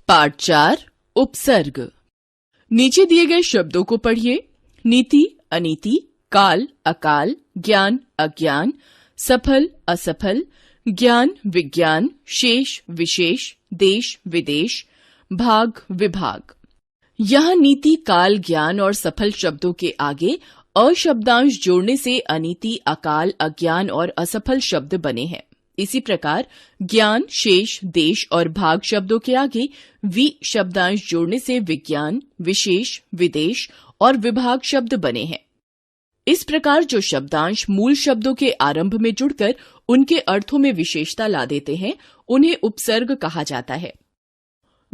पाठ 4 उपसर्ग। नीचे दिए गए शब्दों को पढ़िए। नीति अनीति, काल अकाल, ज्ञान अज्ञान, सफल असफल, ज्ञान विज्ञान, शेष विशेष, देश विदेश, भाग विभाग। यहाँ नीति, काल, ज्ञान और सफल शब्दों के आगे अशब्दांश जोड़ने से अनीति, अकाल, अज्ञान और असफल शब्द बने हैं। इसी प्रकार ज्ञान, शेष, देश और भाग शब्दों के आगे वि शब्दांश जोड़ने से विज्ञान, विशेष, विदेश और विभाग शब्द बने हैं। इस प्रकार जो शब्दांश मूल शब्दों के आरंभ में जुड़कर उनके अर्थों में विशेषता ला देते हैं, उन्हें उपसर्ग कहा जाता है।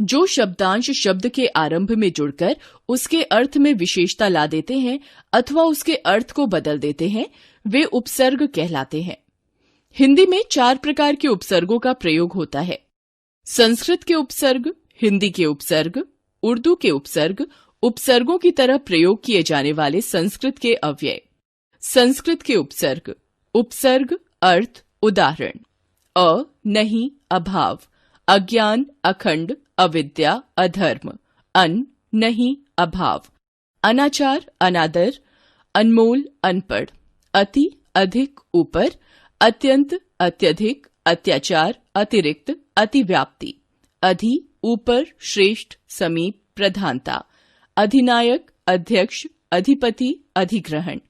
जो शब्दांश शब्द के आरंभ में जुड़कर उसके अर्थ में विशेषता ला देते हैं अथवा उसके अर्थ को बदल देते हैं, वे उपसर्ग कहलाते हैं। हिंदी में 4 प्रकार के उपसर्गों का प्रयोग होता है। संस्कृत के उपसर्ग, हिंदी के उपसर्ग, उर्दू के उपसर्ग, उपसर्गों की तरह प्रयोग किए जाने वाले संस्कृत के अव्यय। संस्कृत के उपसर्ग। उपसर्ग अर्थ उदाहरण: अ, नहीं, अभाव, अज्ञान, अखंड, अविद्या, अधर्म, अन, नहीं, अभाव, अनाचार, अनादर, अनमोल, अनपढ़, अति, अधिक, ऊपर, अत्यंत, अत्यधिक, अत्याचार, अतिरिक्त, अतिव्याप्ति, अधि, ऊपर, श्रेष्ठ, समीप, प्रधानता, अधिनायक, अध्यक्ष, अधिपति, अधिग्रहण,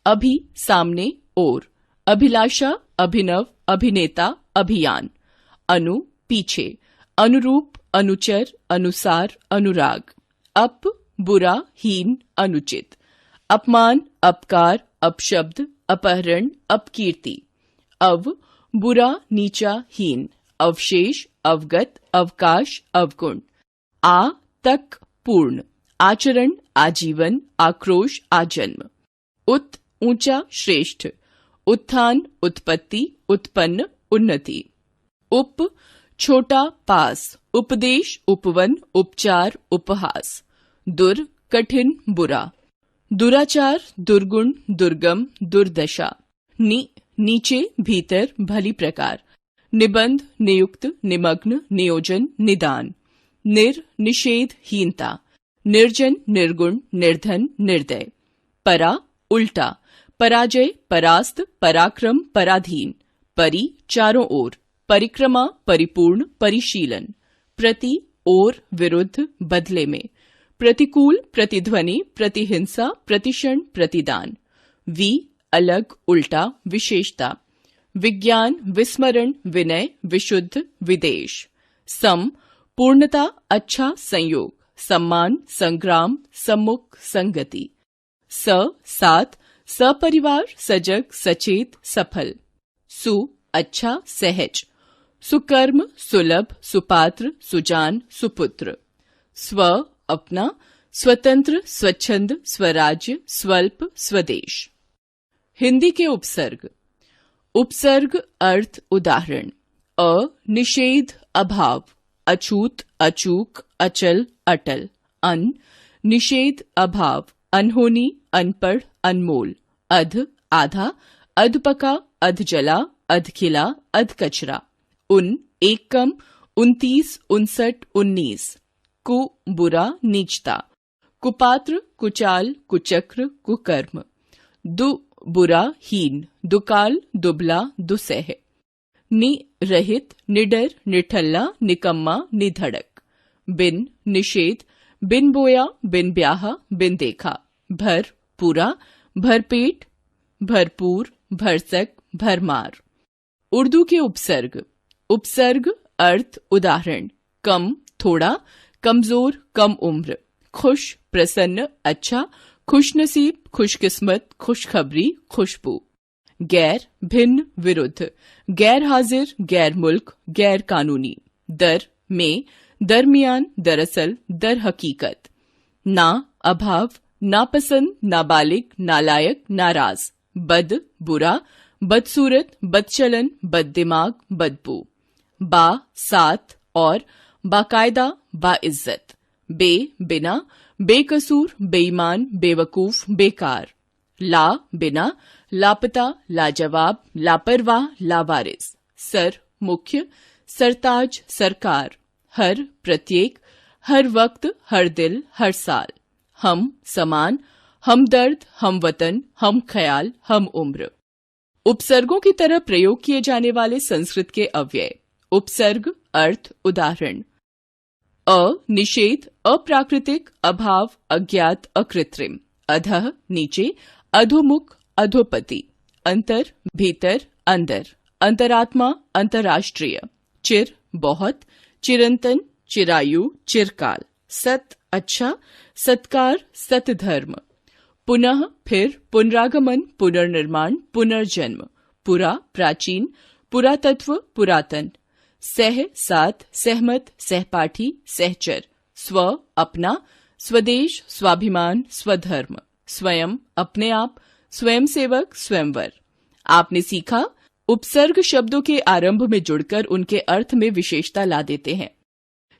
अभि, सामने, ओर, अभिलाषा, अभिनव, अभिनेता, अभियान, अनु, पीछे, अनुरूप, अनुचर, अनुसार, अनुराग, अप, बुरा, हीन, अनुचित, अपमान, अपकार, अपशब्द, अपहरण, अपकीर्ति, अव, बुरा, नीचा, हीन, अवशेष, अवगत, अवकाश, अवगुण, आ, तक, पूर्ण, आचरण, आजीवन, आक्रोश, आजन्म, उत, ऊंचा, श्रेष्ठ, उत्थान, उत्पत्ति, उत्पन्न, उन्नति, उप, छोटा, पास, उपदेश, उपवन, उपचार, उपहास, दुर, कठिन, बुरा, दुराचार, दुर्गुण, दुर्गम, दुर्दशा, नि, नीचे, भीतर, भली प्रकार, निबंध, नियुक्त, निमग्न, नियोजन, निदान, निर, निषेध, हीनता, निर्जन, निर्गुण, निर्धन, निर्दय, परा, उल्टा, पराजय, परास्त, पराक्रम, पराधीन, परि, चारों ओर, परिक्रमा, परिपूर्ण, परिशीलन, प्रति, ओर, विरुद्ध, बदले में, प्रतिकूल, प्रतिध्वनि, प्रतिहिंसा, प्रतिषण, प्रतिदान, वि, अलग, उल्टा, विशेषता, विज्ञान, विस्मरण, विनय, विशुद्ध, विदेश, सम, पूर्णता, अच्छा, संयोग, सम्मान, संग्राम, सम्मुख, संगति, स, साथ, सपरिवार, सजग, सचेत, सफल, सु, अच्छा, सहज, सुकर्म, सुलभ, सुपात्र, सुजान, सुपुत्र, स्व, अपना, स्वतंत्र, स्वच्छंद, स्वराज्य, स्वल्प, स्वदेश। हिंदी के उपसर्ग। उपसर्ग अर्थ उदाहरण: अ, निषेध, अभाव, अछूत, अचूक, अचल, अटल, अन, निषेध, अभाव, अनहोनी, अनपढ़, अनमोल, अध, आधा, अधपका, अधजला, अधखिला, अधकचरा, उन, एक कम, 29, 59, 19, कु, बुरा, नीचता, कुपात्र, कुचाल, कुचक्र, कुकर्म, दु, बुरा, हीन, दुकाल, दुबला, दुसह, नि, रहित, निडर, निठल्ला, निकम्मा, निधड़क, बिन, निषेध, बिन बोया, बिन ब्याहा, बिन देखा, भर, पूरा, भरपेट, भरपूर, भरसक, भरमार। उर्दू के उपसर्ग। उपसर्ग अर्थ उदाहरण: कम, थोड़ा, कमजोर, कम उम्र, खुश, प्रसन्न, अच्छा, खुशनसीब, खुशकिस्मत, खुशखबरी, खुशबू, गैर, भिन्न, विरुद्ध, गैर हाजिर, गैर मुल्क, गैर कानूनी, दर, में, दरमियान, दरअसल, दर हकीकत, ना, अभाव, नापसंद, नाबालिग, नालायक, नाराज, बद, बुरा, बदसूरत, बदचलन, बददिमाग, बदबू, बा, साथ और बाकायदा, बाइज्जत, बे, बिना, बेकसूर, बेईमान, बेवकूफ, बेकार, ला, बिना, लापता, लाजवाब, लापरवाह, लावारिस, सर, मुख्य, सरताज, सरकार, हर, प्रत्येक, हर वक्त, हर दिल, हर साल। हम, समान, हमदर्द, हम वतन, हम ख्याल, हम उम्र। उपसर्गों की तरह प्रयोग किए जाने वाले संस्कृत के अव्यय। उपसर्ग, अर्थ, उदाहरण। अ, निषेध, अप्राकृतिक, अभाव, अज्ञात, अकृत्रिम। अधः, नीचे, अधोमुख, अधोपति। अंतर, भीतर, अंदर। अंतरात्मा, अंतर्राष्ट्रीय। चिर, बहुत, चिरंतन, चिरायु, चिरकाल। सत, अच्छा, सत्कार, सतधर्म। पुनः, फिर, पुनरागमन, पुनर्निर्माण, पुनर्जन्म। पुरा, प्राचीन, पुरातत्व, पुरातन। सह, साथ, सहमत, सहपाठी, सहचर। स्व, अपना, स्वदेश, स्वाभिमान, स्वधर्म। स्वयं, अपने आप, स्वयंसेवक, स्वयंवर। आपने सीखा, उपसर्ग शब्दों के आरंभ में जुड़कर उनके अर्थ में विशेषता ला देते हैं।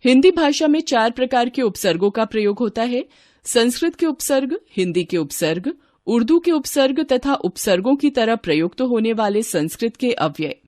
हिंदी भाषा में 4 प्रकार के उपसर्गों का प्रयोग होता है। संस्कृत के उपसर्ग, हिंदी के उपसर्ग, उर्दू के उपसर्ग तथा उपसर्गों की तरह प्रयुक्त होने वाले संस्कृत के अव्यय।